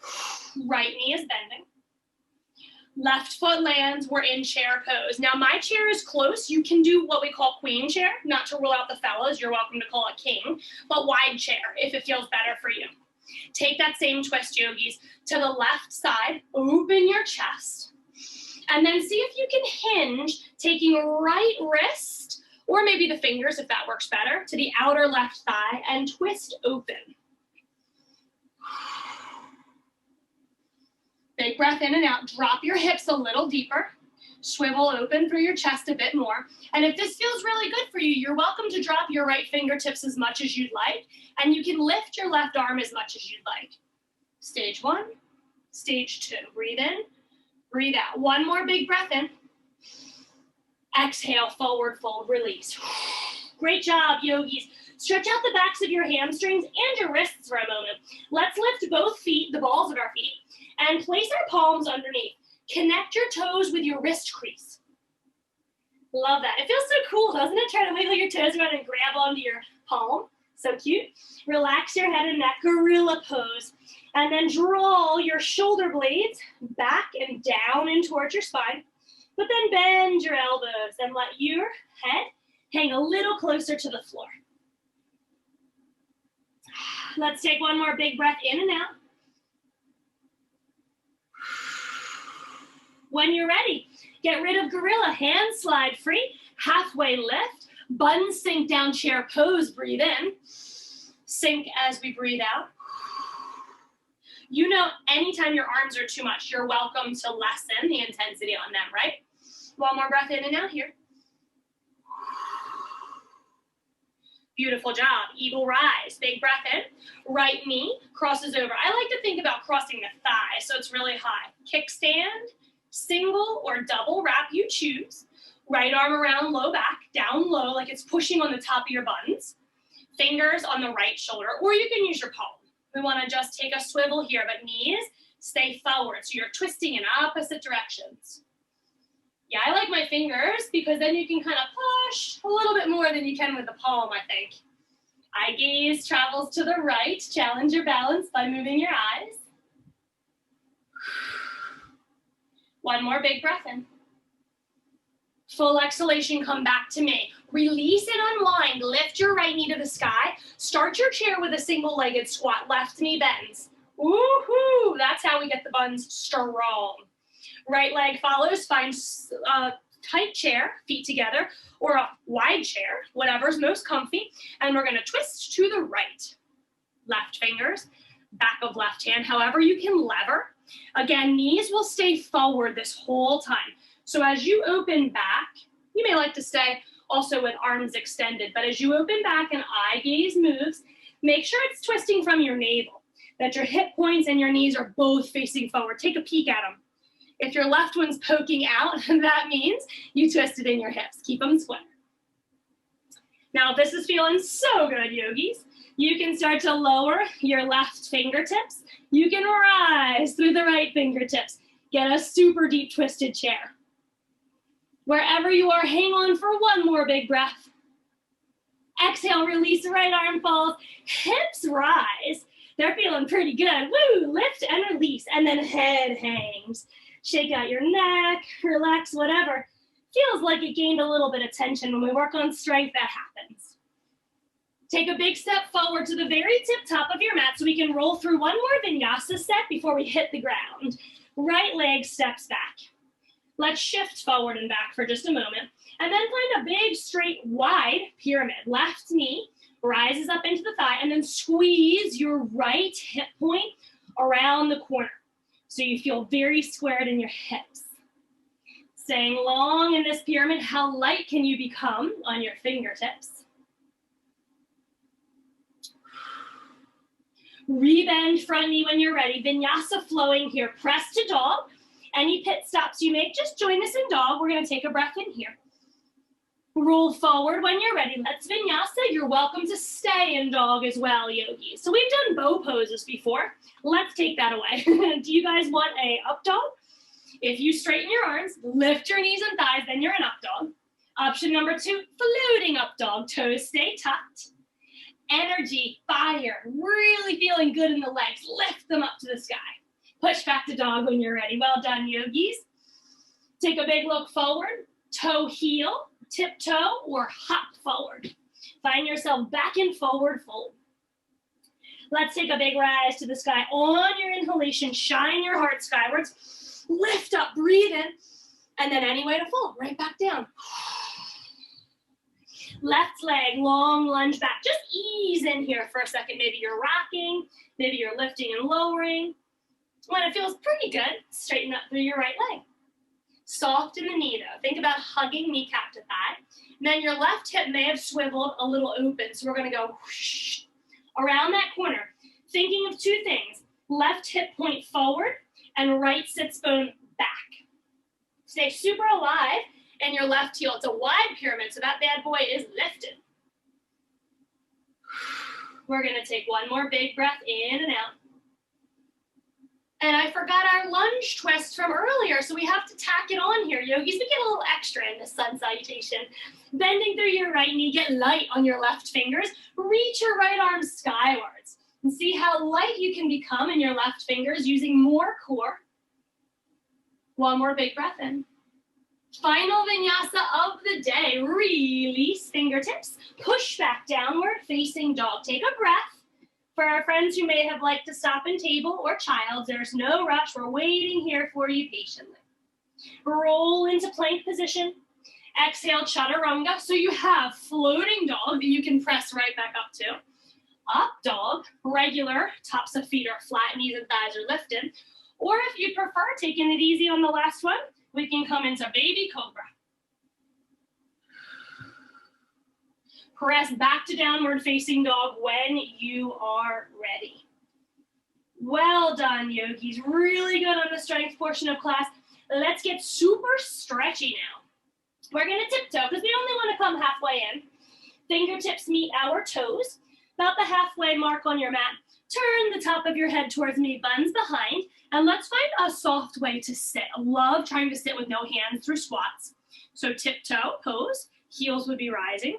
Right knee is bending. Left foot lands, we're in chair pose. Now my chair is close. You can do what we call queen chair, not to rule out the fellas. You're welcome to call it king, but wide chair if it feels better for you. Take that same twist, yogis, to the left side, open your chest, and then see if you can hinge, taking right wrist, or maybe the fingers if that works better, to the outer left thigh and twist open. Big breath in and out. Drop your hips a little deeper. Swivel open through your chest a bit more. And if this feels really good for you, you're welcome to drop your right fingertips as much as you'd like. And you can lift your left arm as much as you'd like. Stage 1, stage 2. Breathe in, breathe out. One more big breath in. Exhale, forward fold, release. Great job, yogis. Stretch out the backs of your hamstrings and your wrists for a moment. Let's lift both feet, the balls of our feet, and place our palms underneath. Connect your toes with your wrist crease. Love that. It feels so cool, doesn't it? Try to wiggle your toes around and grab onto your palm. So cute. Relax your head and neck, gorilla pose. And then draw your shoulder blades back and down and towards your spine. But then bend your elbows and let your head hang a little closer to the floor. Let's take one more big breath in and out. When you're ready, get rid of gorilla, hands slide free, halfway lift, buns sink down, chair pose, breathe in, sink as we breathe out. You know, anytime your arms are too much, you're welcome to lessen the intensity on them, right? One more breath in and out here. Beautiful job. Eagle rise. Big breath in. Right knee crosses over. I like to think about crossing the thigh, so it's really high. Kickstand, single or double wrap, you choose. Right arm around low back, down low, like it's pushing on the top of your buns. Fingers on the right shoulder, or you can use your palm. We want to just take a swivel here, but knees stay forward, so you're twisting in opposite directions. Yeah, I like my fingers because then you can kind of push a little bit more than you can with the palm, I think. Eye gaze travels to the right. Challenge your balance by moving your eyes. One more big breath in. Full exhalation, come back to me. Release and unwind. Lift your right knee to the sky. Start your chair with a single-legged squat. Left knee bends. Woohoo! That's how we get the buns strong. Right leg follows, find a tight chair, feet together, or a wide chair, whatever's most comfy. And we're gonna twist to the right. Left fingers, back of left hand, however you can lever. Again, knees will stay forward this whole time. So as you open back, you may like to stay also with arms extended, but as you open back and eye gaze moves, make sure it's twisting from your navel, that your hip points and your knees are both facing forward. Take a peek at them. If your left one's poking out, that means you twisted in your hips. Keep them square. Now, if this is feeling so good, yogis, you can start to lower your left fingertips. You can rise through the right fingertips. Get a super deep twisted chair. Wherever you are, hang on for one more big breath. Exhale, release, right arm falls, hips rise. They're feeling pretty good. Woo, lift and release, and then head hangs. Shake out your neck, relax, whatever. Feels like it gained a little bit of tension. When we work on strength, that happens. Take a big step forward to the very tip top of your mat so we can roll through one more vinyasa set before we hit the ground. Right leg steps back. Let's shift forward and back for just a moment. And then find a big, straight, wide pyramid. Left knee rises up into the thigh, and then squeeze your right hip point around the corner. So you feel very squared in your hips. Staying long in this pyramid, how light can you become on your fingertips? Rebend front knee when you're ready. Vinyasa flowing here. Press to dog. Any pit stops you make, just join us in dog. We're going to take a breath in here. Roll forward when you're ready. Let's vinyasa. You're welcome to stay in dog as well, yogis. So we've done bow poses before. Let's take that away. Do you guys want a up dog? If you straighten your arms, lift your knees and thighs, then you're an up dog. Option number 2, floating up dog. Toes stay tucked. Energy, fire, really feeling good in the legs. Lift them up to the sky. Push back to dog when you're ready. Well done, yogis. Take a big look forward. Toe heel, tiptoe, or hop forward. Find yourself back in forward fold. Let's take a big rise to the sky. On your inhalation, shine your heart skywards. Lift up, breathe in, and then any way to fold, right back down. Left leg, long lunge back. Just ease in here for a second. Maybe you're rocking, maybe you're lifting and lowering. When it feels pretty good, straighten up through your right leg. Soft in the knee though. Think about hugging kneecap to thigh. And then your left hip may have swiveled a little open, so we're gonna go whoosh, around that corner. Thinking of 2 things, left hip point forward, and right sits bone back. Stay super alive in your left heel. It's a wide pyramid, so that bad boy is lifted. We're gonna take one more big breath in and out. And I forgot our lunge twist from earlier, so we have to tack it on here. Yogis, we get a little extra in this sun salutation. Bending through your right knee, get light on your left fingers. Reach your right arm skywards. And see how light you can become in your left fingers using more core. One more big breath in. Final vinyasa of the day. Release fingertips. Push back downward, facing dog. Take a breath. For our friends who may have liked to stop in table or child, there's no rush. We're waiting here for you patiently. Roll into plank position. Exhale, chaturanga. So you have floating dog that you can press right back up to. Up dog, regular, tops of feet are flat, knees and thighs are lifted. Or if you prefer, taking it easy on the last one, we can come into baby cobra. Press back to downward facing dog when you are ready. Well done, yogis. Really good on the strength portion of class. Let's get super stretchy now. We're gonna tiptoe because we only wanna come halfway in. Fingertips meet our toes. About the halfway mark on your mat, turn the top of your head towards me, buns behind, and let's find a soft way to sit. I love trying to sit with no hands through squats. So tiptoe pose, heels would be rising,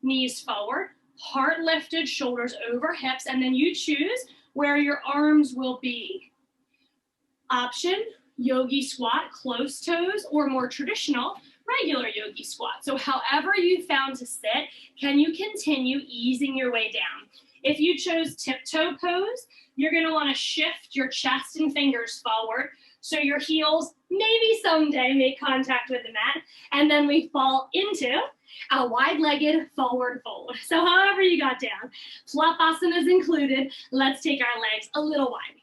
knees forward, heart lifted, shoulders over hips, and then you choose where your arms will be. Option, yogi squat, closed toes, or more traditional, regular yogi squat. So however you found to sit, can you continue easing your way down? If you chose tiptoe pose, you're gonna wanna shift your chest and fingers forward so your heels maybe someday make contact with the mat, and then we fall into a wide-legged forward fold. So however you got down, Flopasana is included. Let's take our legs a little wide.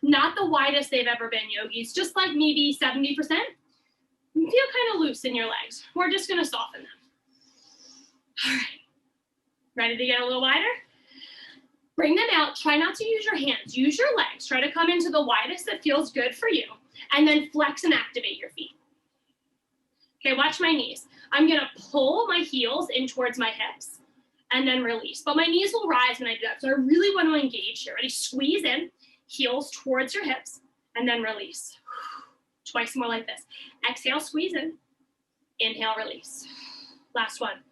Not the widest they've ever been, yogis, just like maybe 70%. You feel kind of loose in your legs. We're just gonna soften them. All right, ready to get a little wider? Bring them out, try not to use your hands, use your legs. Try to come into the widest that feels good for you, and then flex and activate your feet. Okay, watch my knees. I'm gonna pull my heels in towards my hips, and then release. But my knees will rise when I do that, so I really want to engage here. Ready, squeeze in, heels towards your hips, and then release. Twice more like this. Exhale, squeeze in. Inhale, release. Last one.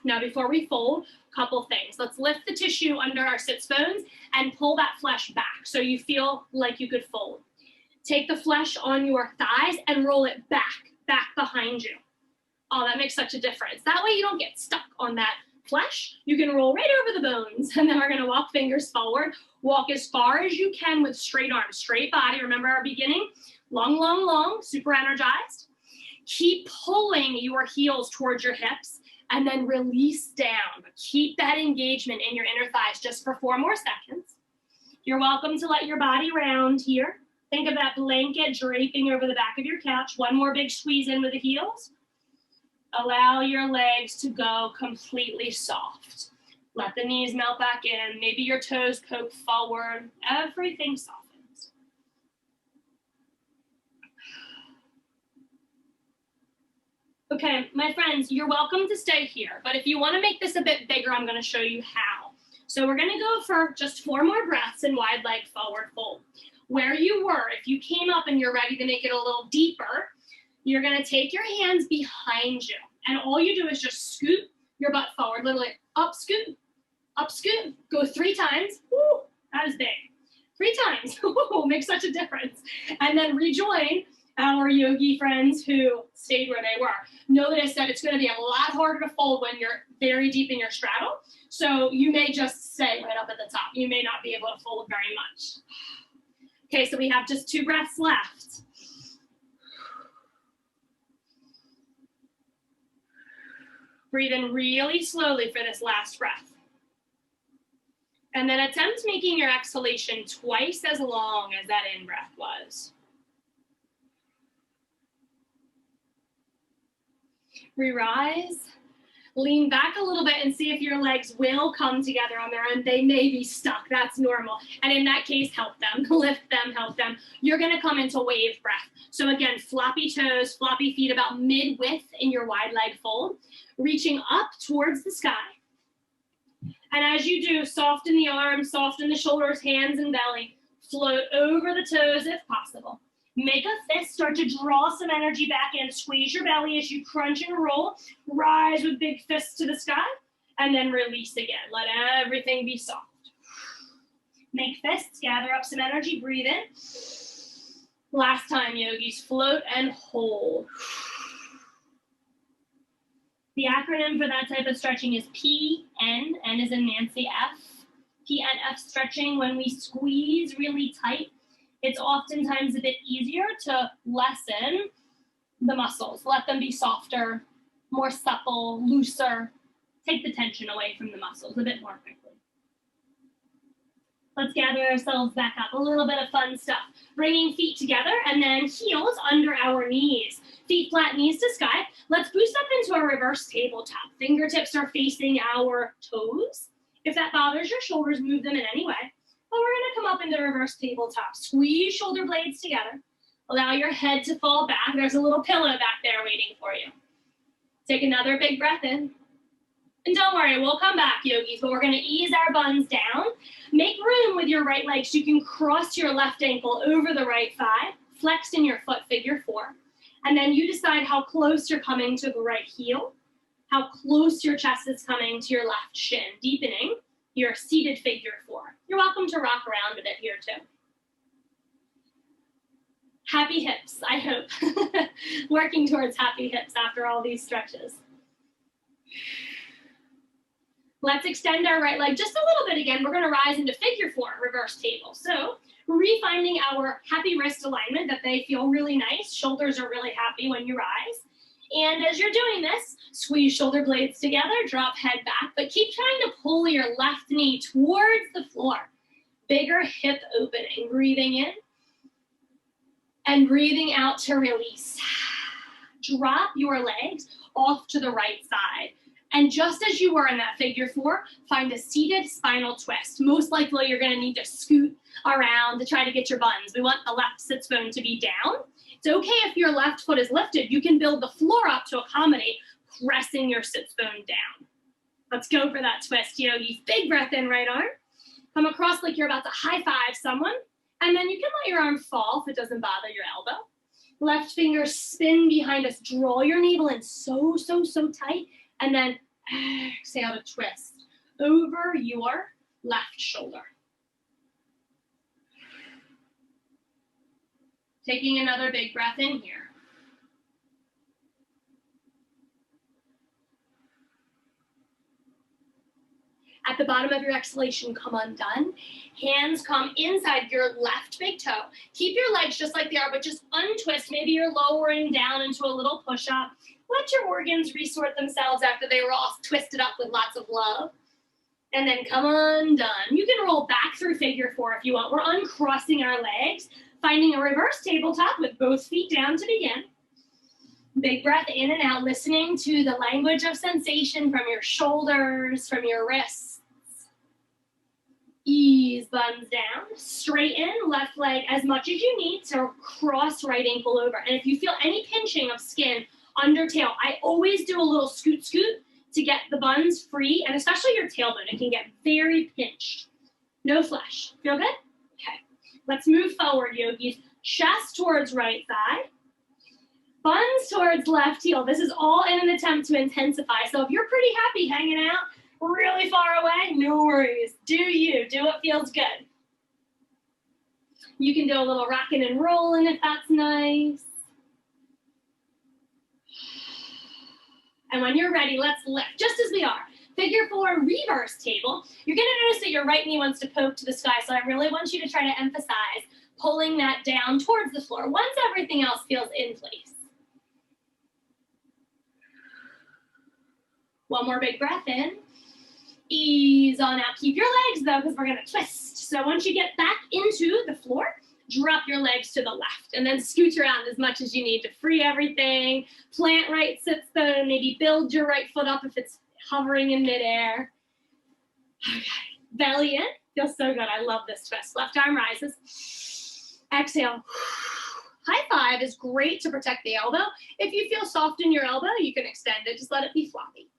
Now before we fold, couple things. Let's lift the tissue under our sits bones and pull that flesh back so you feel like you could fold. Take the flesh on your thighs and roll it back behind you. Oh, that makes such a difference. That way you don't get stuck on that flesh. You can roll right over the bones, and then we're gonna walk fingers forward. Walk as far as you can with straight arms, straight body. Remember our beginning? Long, long, long, super energized. Keep pulling your heels towards your hips and then release down. But keep that engagement in your inner thighs just for 4 more seconds. You're welcome to let your body round here. Think of that blanket draping over the back of your couch. One more big squeeze in with the heels. Allow your legs to go completely soft. Let the knees melt back in. Maybe your toes poke forward. Everything softens. Okay, my friends, you're welcome to stay here. But if you want to make this a bit bigger, I'm going to show you how. So we're going to go for just 4 more breaths in wide leg forward fold. Where you were, if you came up and you're ready to make it a little deeper, you're going to take your hands behind you. And all you do is just scoot your butt forward, literally up, scoot, up, scoot. Go 3 times. Woo, that is big. 3 times. Makes such a difference. And then rejoin our yogi friends who stayed where they were. Notice that it's going to be a lot harder to fold when you're very deep in your straddle. So you may just stay right up at the top. You may not be able to fold very much. Okay, so we have just 2 breaths left. Breathe in really slowly for this last breath. And then attempt making your exhalation twice as long as that in-breath was. Re-rise. Lean back a little bit and see if your legs will come together on their own. They may be stuck. That's normal. And in that case, help them. Lift them, help them. You're going to come into wave breath. So again, floppy toes, floppy feet about mid-width in your wide leg fold, reaching up towards the sky. And as you do, soften the arms, soften the shoulders, hands, and belly. Float over the toes if possible. Make a fist, start to draw some energy back in. Squeeze your belly as you crunch and roll. Rise with big fists to the sky, and then release again. Let everything be soft. Make fists, gather up some energy, breathe in. Last time, yogis, float and hold. The acronym for that type of stretching is PN, N is in Nancy, F. PNF stretching, when we squeeze really tight, it's oftentimes a bit easier to lessen the muscles. Let them be softer, more supple, looser. Take the tension away from the muscles a bit more quickly. Let's gather ourselves back up. A little bit of fun stuff. Bringing feet together and then heels under our knees. Feet flat, knees to sky. Let's boost up into a reverse tabletop. Fingertips are facing our toes. If that bothers your shoulders, move them in any way. But we're going to come up into reverse tabletop. Squeeze shoulder blades together. Allow your head to fall back. There's a little pillow back there waiting for you. Take another big breath in. And don't worry, we'll come back, yogis, but we're going to ease our buns down. Make room with your right leg so you can cross your left ankle over the right thigh. Flex in your foot, figure 4. And then you decide how close you're coming to the right heel, how close your chest is coming to your left shin, deepening your seated figure 4. You're welcome to rock around a bit here too. Happy hips, I hope. Working towards happy hips after all these stretches. Let's extend our right leg just a little bit again. We're gonna rise into figure 4, reverse table. So refinding our happy wrist alignment, that they feel really nice. Shoulders are really happy when you rise. And as you're doing this, squeeze shoulder blades together, drop head back, but keep trying to pull your left knee towards the floor. Bigger hip opening, breathing in and breathing out to release. Drop your legs off to the right side. And just as you were in that figure 4, find a seated spinal twist. Most likely you're gonna need to scoot around to try to get your buns. We want the left sits bone to be down. It's okay if your left foot is lifted. You can build the floor up to accommodate pressing your sits bone down. Let's go for that twist, yogis. Big breath in, right arm. Come across like you're about to high five someone. And then you can let your arm fall if it doesn't bother your elbow. Left finger spin behind us. Draw your navel in so tight. And then exhale to twist over your left shoulder. Taking another big breath in here. At the bottom of your exhalation, come undone. Hands come inside your left big toe. Keep your legs just like they are, but just untwist. Maybe you're lowering down into a little push-up. Let your organs resort themselves after they were all twisted up with lots of love. And then come undone. You can roll back through figure 4 if you want. We're uncrossing our legs. Finding a reverse tabletop with both feet down to begin. Big breath in and out, listening to the language of sensation from your shoulders, from your wrists. Ease buns down, straighten left leg as much as you need to cross right ankle over. And if you feel any pinching of skin under tail, I always do a little scoot to get the buns free, and especially your tailbone. It can get very pinched. No flesh. Feel good? Okay. Let's move forward, yogis. Chest towards right thigh. Buns towards left heel. This is all in an attempt to intensify. So if you're pretty happy hanging out really far away, no worries. Do you. Do what feels good. You can do a little rocking and rolling if that's nice. And when you're ready, let's lift, just as we are. Figure 4, reverse table. You're gonna notice that your right knee wants to poke to the sky, so I really want you to try to emphasize pulling that down towards the floor once everything else feels in place. One more big breath in. Ease on out. Keep your legs though, because we're gonna twist. So once you get back into the floor, drop your legs to the left and then scoot around as much as you need to free everything. Plant right sit bone, maybe build your right foot up if it's hovering in midair. Okay, belly in, feels so good. I love this twist. Left arm rises. Exhale. High five is great to protect the elbow. If you feel soft in your elbow, you can extend it, just let it be floppy.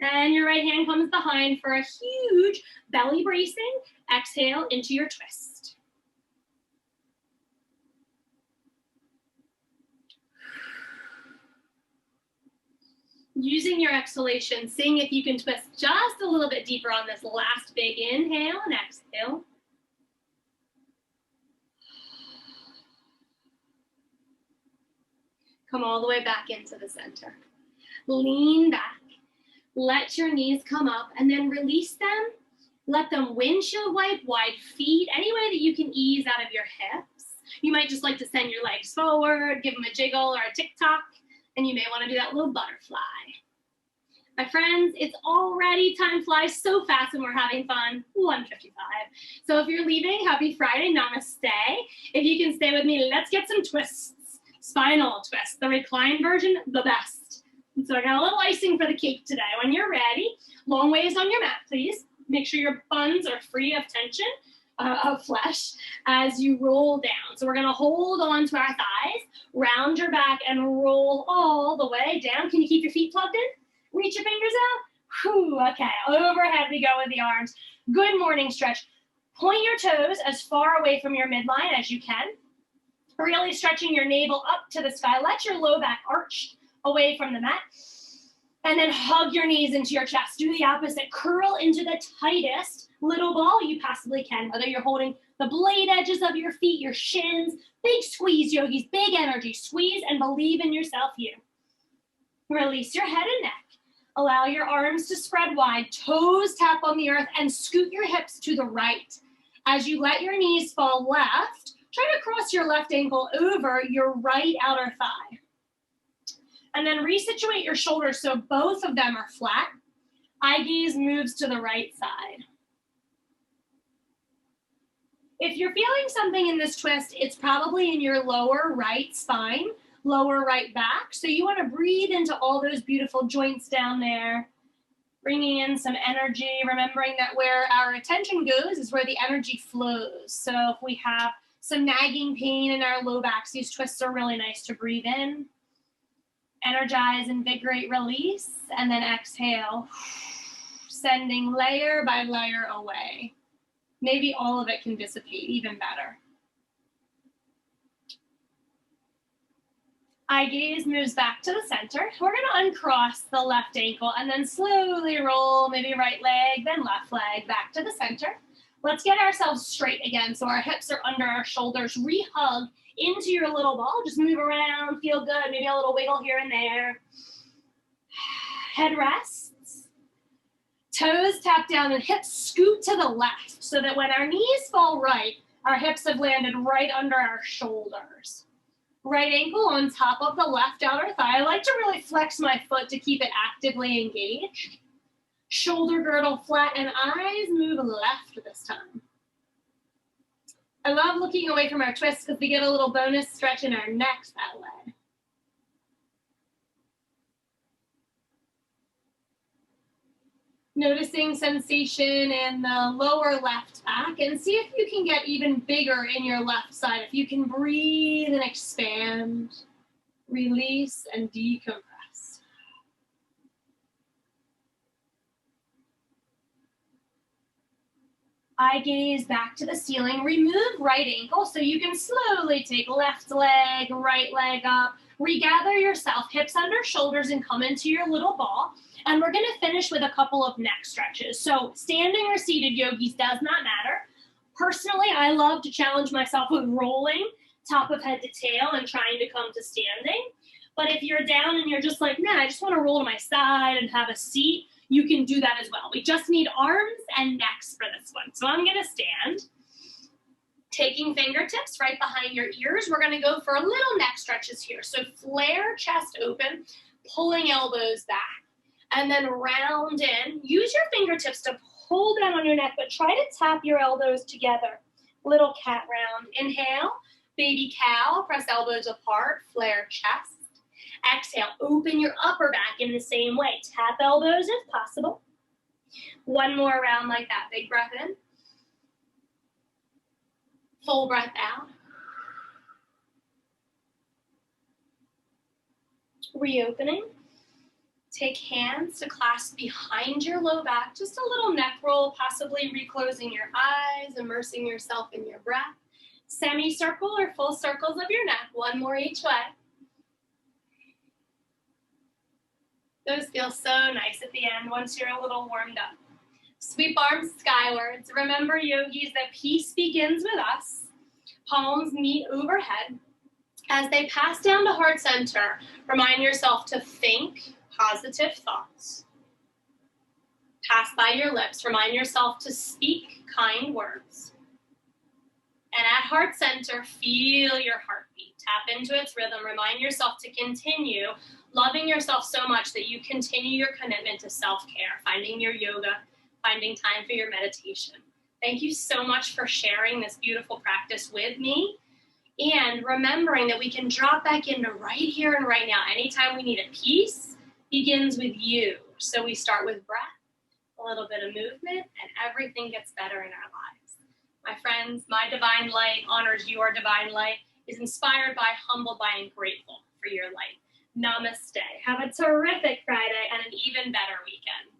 And your right hand comes behind for a huge belly bracing. Exhale into your twist. Using your exhalation, seeing if you can twist just a little bit deeper on this last big inhale and exhale. Come all the way back into the center. Lean back. Let your knees come up and then release them. Let them windshield wipe, wide feet, any way that you can ease out of your hips. You might just like to send your legs forward, give them a jiggle or a tick-tock, and you may want to do that little butterfly. My friends, it's already, time flies so fast when we're having fun. 1:55. So if you're leaving, happy Friday, namaste. If you can stay with me, let's get some twists. Spinal twist, the reclined version, the best. And so I got a little icing for the cake today. When you're ready, long ways on your mat, please. Make sure your buns are free of tension, of flesh, as you roll down. So we're gonna hold on to our thighs, round your back, and roll all the way down. Can you keep your feet plugged in? Reach your fingers out. Whew, okay, overhead we go with the arms. Good morning stretch. Point your toes as far away from your midline as you can. Really stretching your navel up to the sky. Let your low back arch away from the mat. And then hug your knees into your chest. Do the opposite. Curl into the tightest little ball you possibly can, whether you're holding the blade edges of your feet, your shins. Big squeeze, yogis, big energy. Squeeze and believe in yourself here. Release your head and neck. Allow your arms to spread wide, toes tap on the earth, and scoot your hips to the right. As you let your knees fall left, try to cross your left ankle over your right outer thigh. And then resituate your shoulders so both of them are flat. Eye gaze moves to the right side. If you're feeling something in this twist, it's probably in your lower right spine, lower right back. So you want to breathe into all those beautiful joints down there, bringing in some energy, remembering that where our attention goes is where the energy flows. So if we have some nagging pain in our low backs, these twists are really nice to breathe in. Energize, invigorate, release, and then exhale, sending layer by layer away. Maybe all of it can dissipate, even better. Eye gaze moves back to the center. We're gonna uncross the left ankle and then slowly roll, maybe right leg, then left leg, back to the center. Let's get ourselves straight again so our hips are under our shoulders. Re-hug into your little ball. Just move around, feel good, maybe a little wiggle here and there. Head rests. Toes tap down and hips scoot to the left so that when our knees fall right, our hips have landed right under our shoulders. Right ankle on top of the left outer thigh. I like to really flex my foot to keep it actively engaged. Shoulder girdle flat and eyes move left this time. I love looking away from our twists because we get a little bonus stretch in our necks that way. Noticing sensation in the lower left back, and see if you can get even bigger in your left side. If you can breathe and expand, release and decompress. Eye gaze back to the ceiling. Remove right ankle so you can slowly take left leg, right leg up. Regather yourself, hips under shoulders, and come into your little ball. And we're going to finish with a couple of neck stretches. So standing or seated yogis does not matter. Personally, I love to challenge myself with rolling top of head to tail and trying to come to standing. But if you're down and you're just like, man, I just want to roll to my side and have a seat, you can do that as well. We just need arms and necks for this one. So I'm going to stand. Taking fingertips right behind your ears, we're going to go for a little neck stretches here. So flare chest open, pulling elbows back. And then round in. Use your fingertips to pull down on your neck, but try to tap your elbows together. Little cat round. Inhale, baby cow, press elbows apart, flare chest. Exhale, open your upper back in the same way. Tap elbows if possible. One more round like that. Big breath in. Full breath out. Reopening. Take hands to clasp behind your low back, just a little neck roll, possibly reclosing your eyes, immersing yourself in your breath. Semicircle or full circles of your neck, one more each way. Those feel so nice at the end once you're a little warmed up. Sweep arms skywards. Remember, yogis, that peace begins with us. Palms meet overhead. As they pass down to heart center, remind yourself to think positive thoughts. Pass by your lips. Remind yourself to speak kind words. And at heart center, feel your heartbeat. Tap into its rhythm. Remind yourself to continue loving yourself so much that you continue your commitment to self-care, finding your yoga, finding time for your meditation. Thank you so much for sharing this beautiful practice with me. And remembering that we can drop back into right here and right now. Anytime we need a piece, begins with you. So we start with breath, a little bit of movement, and everything gets better in our lives. My friends, my divine light honors your divine light, is inspired by, humbled by, and grateful for your light. Namaste. Have a terrific Friday and an even better weekend.